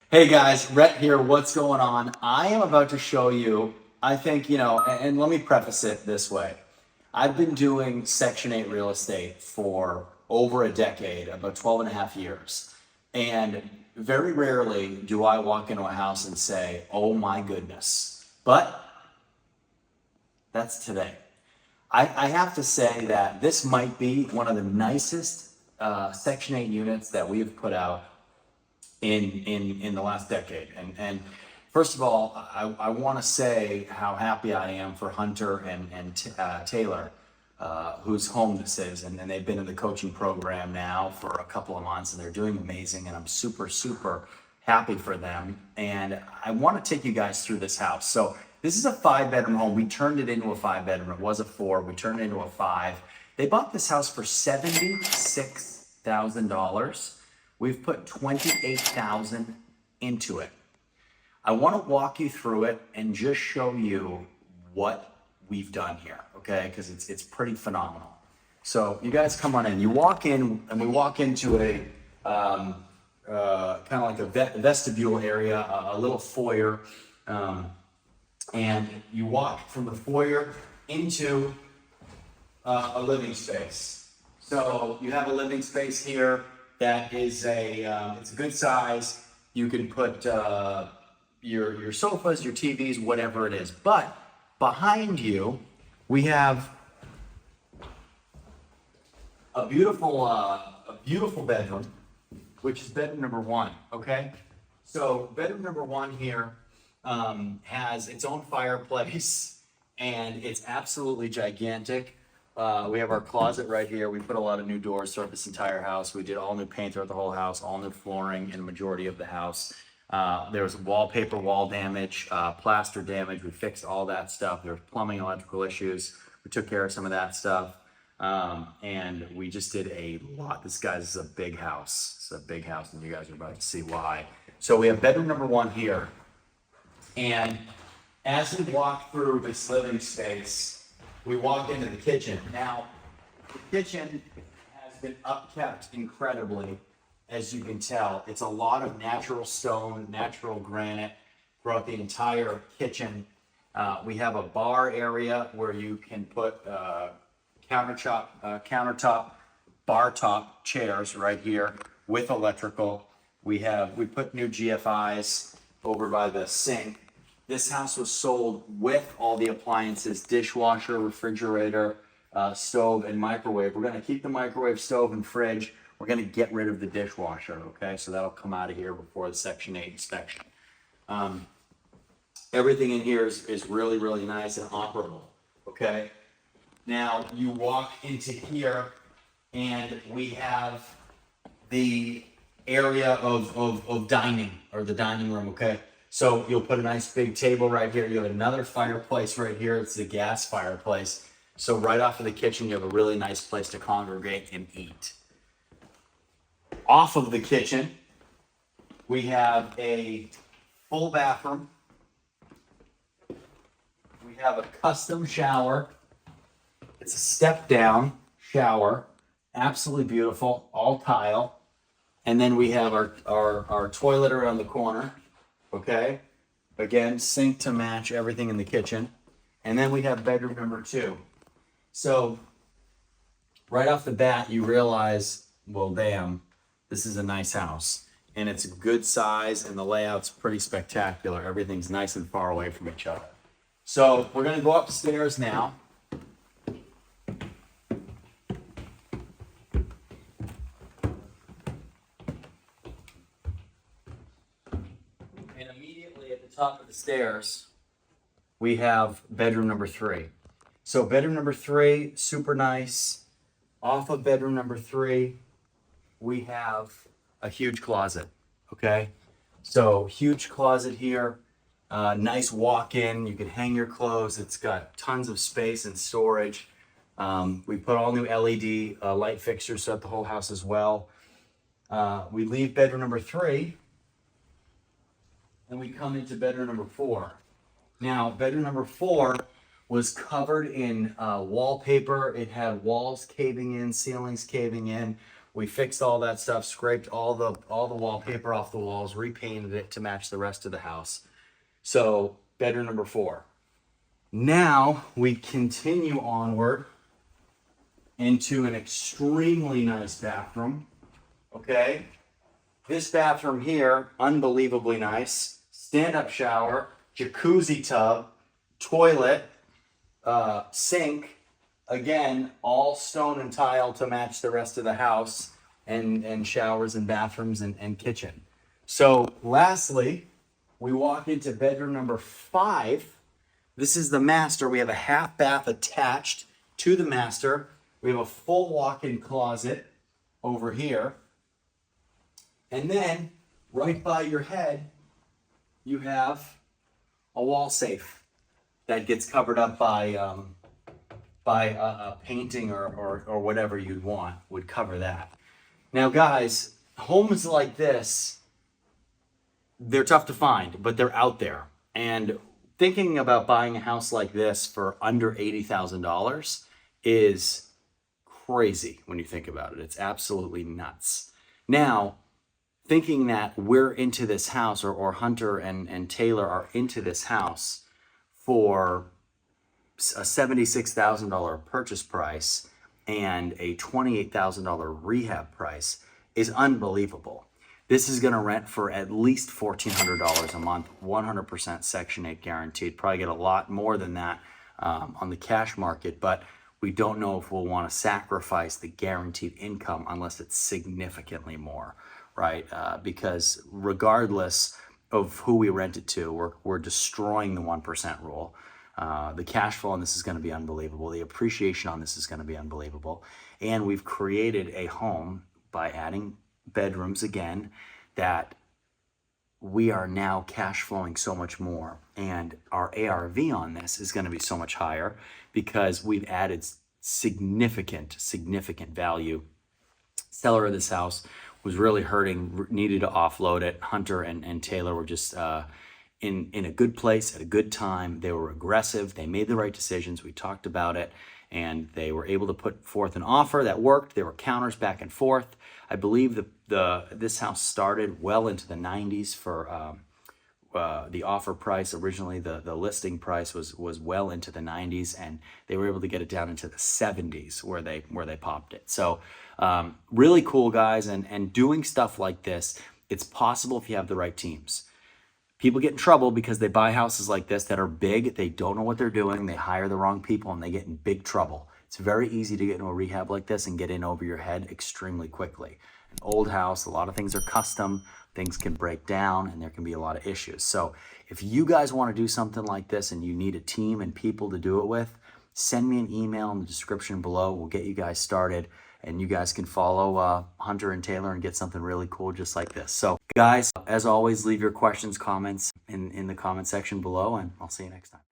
Hey guys, Rhett here. What's going on? I am about to show you, I think, and let me preface it this way. I've been doing Section 8 real estate for over a decade, about 12 and a half years. And very rarely do I walk into a house and say, oh my goodness. But that's today. I have to say that this might be one of the nicest Section 8 units that we have put out in the last decade. And first of all, I want to say how happy I am for Hunter and Taylor, whose home this is, and they've been in the coaching program now for a couple of months, and they're doing amazing, and I'm super happy for them. And I want to take you guys through this house. So this is a 5-bedroom home. We turned it into a 5-bedroom. It was a 4. We turned it into a 5. They bought this house for $76,000. We've put 28,000 into it. I want to walk you through it and just show you what we've done here, okay? Because it's pretty phenomenal. So you guys come on in. You walk in, and we walk into a kind of like a vestibule area, a little foyer, and you walk from the foyer into a living space. So you have a living space here that is it's a good size. You can put your sofas, your TVs, whatever it is. But behind you, we have a beautiful bedroom, which is bedroom number 1. Okay, so bedroom number 1 here has its own fireplace, and it's absolutely gigantic. We have our closet right here. We put a lot of new doors throughout this entire house. We did all new paint throughout the whole house, all new flooring in the majority of the house. There was wallpaper wall damage, plaster damage. We fixed all that stuff. There was plumbing, electrical issues. We took care of some of that stuff. And we just did a lot. This is a big house. It's a big house, and you guys are about to see why. So we have bedroom number 1 here. And as we walk through this living space, we walk into the kitchen. Now, the kitchen has been upkept incredibly, as you can tell. It's a lot of natural stone, natural granite throughout the entire kitchen. We have a bar area where you can put countertop, bar top chairs right here with electrical. We put new GFIs over by the sink. This house was sold with all the appliances: dishwasher, refrigerator, stove, and microwave. We're going to keep the microwave, stove, and fridge. We're going to get rid of the dishwasher, okay? So that'll come out of here before the Section 8 inspection. Everything in here is really nice and operable, okay? Now, you walk into here, and we have the area of dining, or the dining room, okay? So you'll put a nice big table right here. You have another fireplace right here. It's the gas fireplace. So right off of the kitchen, you have a really nice place to congregate and eat. Off of the kitchen, we have a full bathroom. We have a custom shower. It's a step-down shower. Absolutely beautiful, all tile. And then we have our toilet around the corner. Okay, again, sink to match everything in the kitchen. And then we have bedroom number 2. So right off the bat, you realize, well, damn, this is a nice house. And it's a good size, and the layout's pretty spectacular. Everything's nice and far away from each other. So we're going to go upstairs now. Top of the stairs, we have bedroom number 3. So bedroom number 3, super nice. Off of bedroom number 3, we have a huge closet. Okay, so huge closet here, nice walk-in. You can hang your clothes. It's got tons of space and storage. We put all new LED light fixtures throughout the whole house as well. We leave bedroom number 3. And we come into bedroom number 4. Now, bedroom number 4 was covered in wallpaper. It had walls caving in, ceilings caving in. We fixed all that stuff, scraped all the wallpaper off the walls, repainted it to match the rest of the house. So bedroom number 4. Now we continue onward into an extremely nice bathroom. Okay, this bathroom here, unbelievably nice. Stand-up shower, jacuzzi tub, toilet, sink. Again, all stone and tile to match the rest of the house, and showers and bathrooms and kitchen. So lastly, we walk into bedroom number 5. This is the master. We have a half bath attached to the master. We have a full walk-in closet over here. And then right by your head, you have a wall safe that gets covered up by a painting or whatever you'd want would cover that. Now guys, homes like this, they're tough to find, but they're out there. And thinking about buying a house like this for under $80,000 is crazy when you think about it. It's absolutely nuts. Now, thinking that we're into this house, or Hunter and Taylor are into this house for a $76,000 purchase price and a $28,000 rehab price is unbelievable. This is going to rent for at least $1,400 a month, 100% Section 8 guaranteed. Probably get a lot more than that on the cash market, but we don't know if we'll want to sacrifice the guaranteed income unless it's significantly more, right? Because regardless of who we rent it to, we're destroying the 1% rule. The cash flow on this is going to be unbelievable. The appreciation on this is going to be unbelievable. And we've created a home by adding bedrooms again that we are now cash flowing so much more. And our ARV on this is going to be so much higher because we've added significant value. Seller of this house was really hurting, needed to offload it. Hunter and Taylor were just in a good place at a good time. They were aggressive. They made the right decisions. We talked about it, and they were able to put forth an offer that worked. There were counters back and forth. I believe this house started well into the 90s for the offer price. Originally, the listing price was well into the 90s, and they were able to get it down into the 70s where they popped it. So really cool, guys, and doing stuff like this, it's possible if you have the right teams. People get in trouble because they buy houses like this that are big. They don't know what they're doing. They hire the wrong people and they get in big trouble. It's very easy to get into a rehab like this and get in over your head extremely quickly. An old house, a lot of things are custom. Things can break down and there can be a lot of issues. So if you guys want to do something like this and you need a team and people to do it with, send me an email in the description below. We'll get you guys started. And you guys can follow Hunter and Taylor and get something really cool just like this. So guys, as always, leave your questions, comments in the comment section below, and I'll see you next time.